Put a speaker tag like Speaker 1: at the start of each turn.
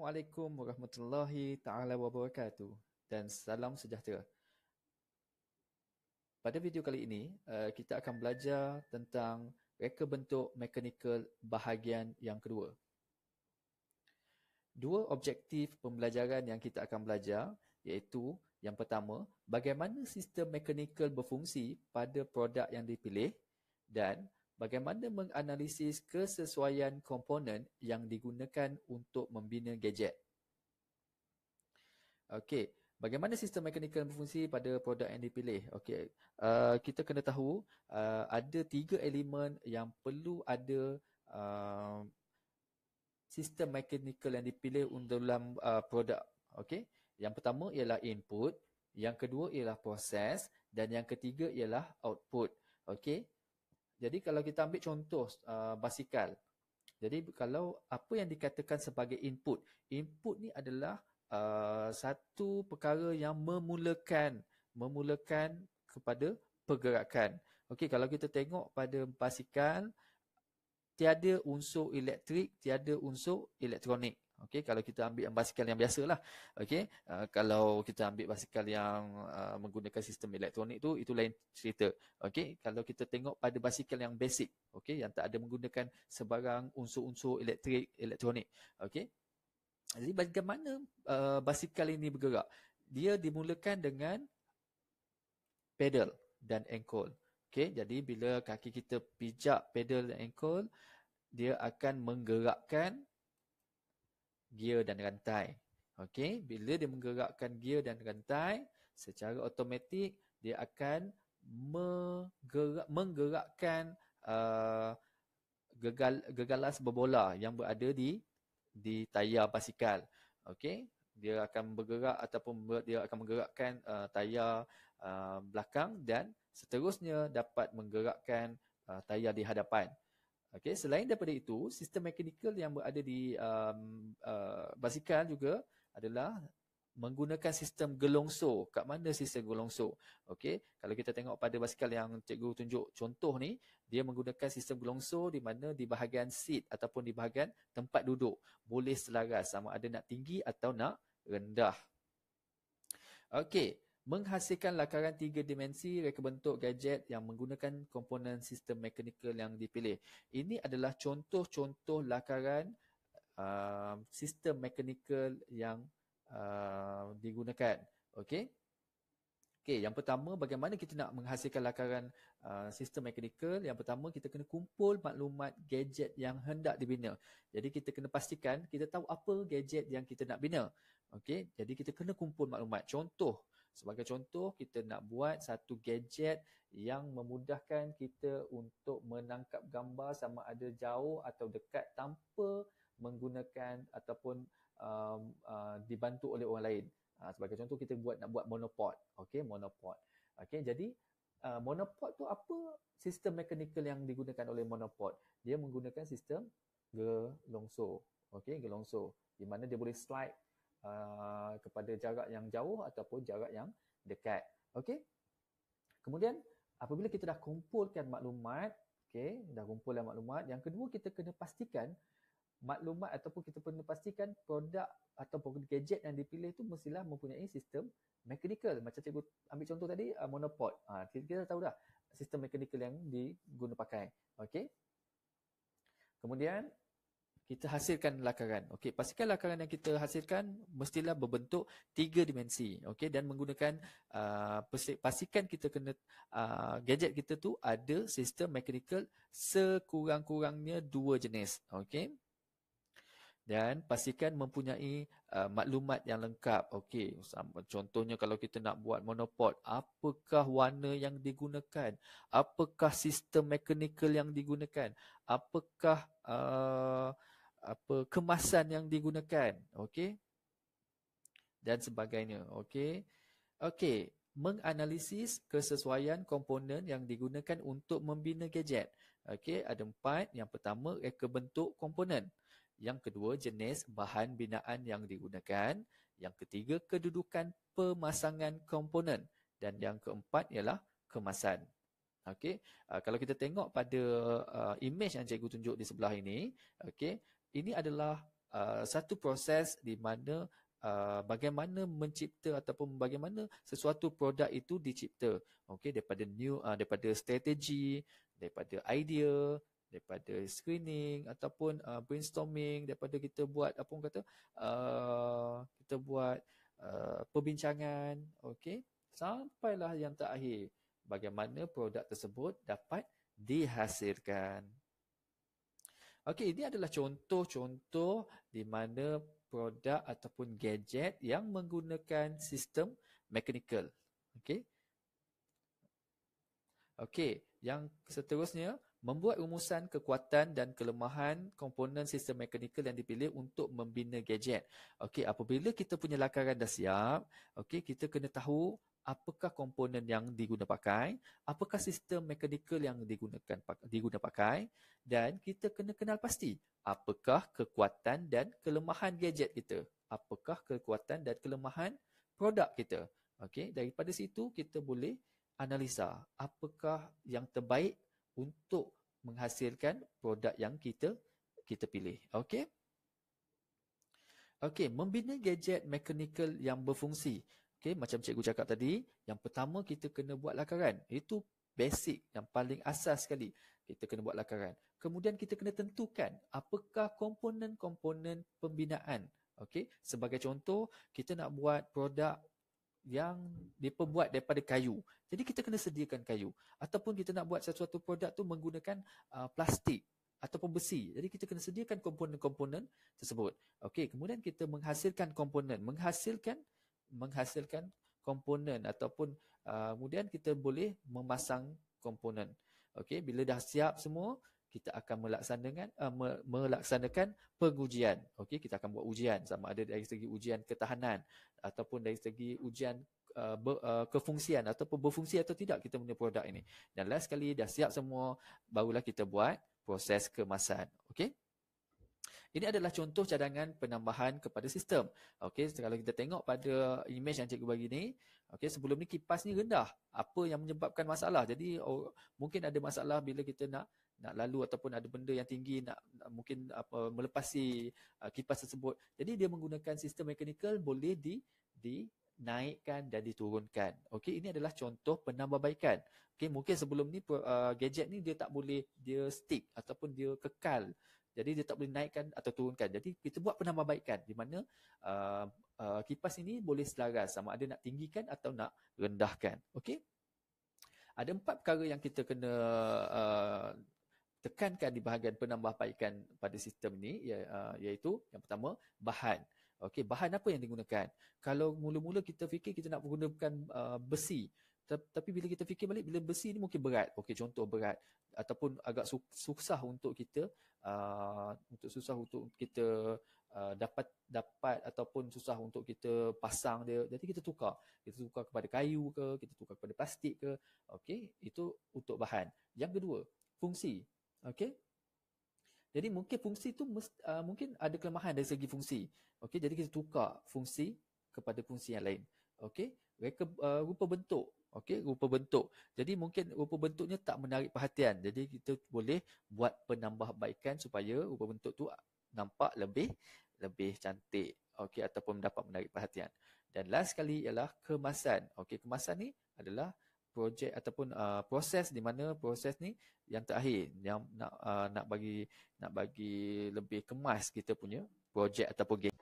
Speaker 1: Assalamualaikum warahmatullahi taala wabarakatuh dan salam sejahtera. Pada video kali ini, kita akan belajar tentang reka bentuk mekanikal bahagian yang kedua. Dua objektif pembelajaran yang kita akan belajar iaitu yang pertama, bagaimana sistem mekanikal berfungsi pada produk yang dipilih dan bagaimana menganalisis kesesuaian komponen yang digunakan untuk membina gadget. Okey, bagaimana sistem mekanikal berfungsi pada produk yang dipilih? Okey, kita kena tahu ada tiga elemen yang perlu ada sistem mekanikal yang dipilih dalam produk. Okey, yang pertama ialah input, yang kedua ialah proses dan yang ketiga ialah output. Okey, jadi kalau kita ambil contoh basikal. Jadi kalau apa yang dikatakan sebagai input, input ni adalah satu perkara yang memulakan kepada pergerakan. Okey, kalau kita tengok pada basikal, tiada unsur elektrik, tiada unsur elektronik. Okey, kalau kita ambil basikal yang biasalah. Okey, kalau kita ambil basikal yang menggunakan sistem elektronik tu, itu lain cerita. Okey, kalau kita tengok pada basikal yang basic, okey, yang tak ada menggunakan sebarang unsur-unsur elektrik, elektronik. Okey. Jadi bagaimana basikal ini bergerak? Dia dimulakan dengan pedal dan ankle. Okey, jadi bila kaki kita pijak pedal dan ankle, dia akan menggerakkan gear dan rantai. Okey, bila dia menggerakkan gear dan rantai, secara automatik dia akan menggerakkan gegalas berbola yang berada di tayar basikal. Okey, dia akan bergerak ataupun dia akan menggerakkan tayar belakang dan seterusnya dapat menggerakkan tayar di hadapan. Okey, selain daripada itu, sistem mekanikal yang berada di basikal juga adalah menggunakan sistem gelongsor. Kat mana sistem gelongsor? Okey, kalau kita tengok pada basikal yang cikgu tunjuk contoh ni, dia menggunakan sistem gelongsor di mana di bahagian seat ataupun di bahagian tempat duduk boleh selaras sama ada nak tinggi atau nak rendah. Okey, menghasilkan lakaran tiga dimensi reka bentuk gadget yang menggunakan komponen sistem mekanikal yang dipilih. Ini adalah contoh-contoh lakaran sistem mekanikal yang digunakan. Okey. Okey, yang pertama bagaimana kita nak menghasilkan lakaran sistem mekanikal? Yang pertama kita kena kumpul maklumat gadget yang hendak dibina. Jadi kita kena pastikan kita tahu apa gadget yang kita nak bina. Okey, jadi kita kena kumpul maklumat. Contoh, sebagai contoh kita nak buat satu gadget yang memudahkan kita untuk menangkap gambar sama ada jauh atau dekat tanpa menggunakan ataupun dibantu oleh orang lain. Sebagai contoh kita nak buat monopod. Okey, monopod. Okey, jadi monopod tu apa sistem mekanikal yang digunakan oleh monopod? Dia menggunakan sistem gelongsor. Okey, gelongsor. Di mana dia boleh slide kepada jarak yang jauh ataupun jarak yang dekat. Okey. Kemudian apabila kita dah kumpulkan maklumat, okey, dah kumpulkan maklumat, yang kedua kita kena pastikan maklumat ataupun kita perlu pastikan produk ataupun gadget yang dipilih itu mestilah mempunyai sistem mekanikal. Macam cikgu ambil contoh tadi, monopod. Kita tahu dah sistem mekanikal yang diguna pakai. Okey. Kemudian kita hasilkan lakaran. Okey, pastikan lakaran yang kita hasilkan mestilah berbentuk tiga dimensi. Okey, dan menggunakan pastikan kita kena gadget kita tu ada sistem mekanikal sekurang-kurangnya dua jenis. Okey. Dan pastikan mempunyai maklumat yang lengkap. Okey, contohnya kalau kita nak buat monopod, apakah warna yang digunakan? Apakah sistem mekanikal yang digunakan? Apakah kemasan yang digunakan? Okey. Dan sebagainya. Okey. Okey, menganalisis kesesuaian komponen yang digunakan untuk membina gadget. Okey, ada 4. Yang pertama, reka bentuk komponen. Yang kedua, jenis bahan binaan yang digunakan. Yang ketiga, kedudukan pemasangan komponen. Dan yang keempat ialah kemasan. Okey, kalau kita tengok pada image yang cikgu tunjuk di sebelah ini, okey, ini adalah satu proses di mana bagaimana mencipta ataupun bagaimana sesuatu produk itu dicipta. Okey, daripada strategi, daripada idea, daripada screening ataupun brainstorming, daripada kita buat apa orang kata, kita buat perbincangan, okey, sampailah yang terakhir, bagaimana produk tersebut dapat dihasilkan. Okey, ini adalah contoh-contoh di mana produk ataupun gadget yang menggunakan sistem mechanical. Okey. Okey, yang seterusnya, membuat rumusan kekuatan dan kelemahan komponen sistem mekanikal yang dipilih untuk membina gadget. Okey, apabila kita punya lakaran dah siap, okey, kita kena tahu apakah komponen yang diguna pakai, apakah sistem mekanikal yang diguna pakai, dan kita kena kenal pasti apakah kekuatan dan kelemahan gadget kita, apakah kekuatan dan kelemahan produk kita. Okey, daripada situ kita boleh analisa apakah yang terbaik untuk menghasilkan produk yang kita pilih. Okey. Okey, membina gadget mechanical yang berfungsi. Okey, macam cikgu cakap tadi, yang pertama kita kena buat lakaran. Itu basic, yang paling asas sekali. Kita kena buat lakaran. Kemudian kita kena tentukan apakah komponen-komponen pembinaan. Okey, sebagai contoh, kita nak buat produk yang diperbuat daripada kayu. Jadi kita kena sediakan kayu. Ataupun kita nak buat sesuatu produk tu menggunakan plastik ataupun besi. Jadi kita kena sediakan komponen-komponen tersebut. Okey, kemudian kita menghasilkan komponen. Menghasilkan komponen ataupun kemudian kita boleh memasang komponen. Okey, bila dah siap semua, kita akan melaksanakan pengujian. Okey, kita akan buat ujian, sama ada dari segi ujian ketahanan ataupun dari segi ujian kefungsian ataupun berfungsi atau tidak kita punya produk ini. Dan last sekali dah siap semua, barulah kita buat proses kemasan. Okey. Ini adalah contoh cadangan penambahan kepada sistem. Okey, kalau kita tengok pada imej yang cikgu bagi ni, okey, sebelum ni kipas ni rendah. Apa yang menyebabkan masalah? Jadi mungkin ada masalah bila kita nak lalu ataupun ada benda yang tinggi mungkin melepasi kipas tersebut. Jadi dia menggunakan sistem mechanical boleh dinaikkan dan diturunkan. Okey, ini adalah contoh penambahbaikan. Okey, mungkin sebelum ni gadget ni dia tak boleh dia stick ataupun dia kekal. Jadi dia tak boleh naikkan atau turunkan. Jadi kita buat penambahbaikan di mana kipas ini boleh selaras sama ada nak tinggikan atau nak rendahkan. Okey. Ada 4 perkara yang kita kena tekankan di bahagian penambahbaikan pada sistem ini, iaitu yang pertama, bahan. Okey, bahan apa yang digunakan? Kalau mula-mula kita fikir kita nak menggunakan besi, tapi bila kita fikir balik, bila besi ni mungkin berat. Okey, contoh berat ataupun agak susah untuk kita dapat ataupun susah untuk kita pasang dia. Jadi kita tukar kepada kayu ke, kita tukar kepada plastik ke. Okey, itu untuk bahan. Yang kedua, fungsi. Okey. Jadi mungkin fungsi tu mungkin ada kelemahan dari segi fungsi. Okey, jadi kita tukar fungsi kepada fungsi yang lain. Okey, rupa bentuk. Okey, rupa bentuk. Jadi mungkin rupa bentuknya tak menarik perhatian. Jadi kita boleh buat penambahbaikan supaya rupa bentuk tu nampak lebih cantik. Okey, ataupun dapat menarik perhatian. Dan last sekali ialah kemasan. Okey, kemasan ni adalah projek ataupun proses di mana proses ni yang terakhir yang nak bagi lebih kemas kita punya projek ataupun game.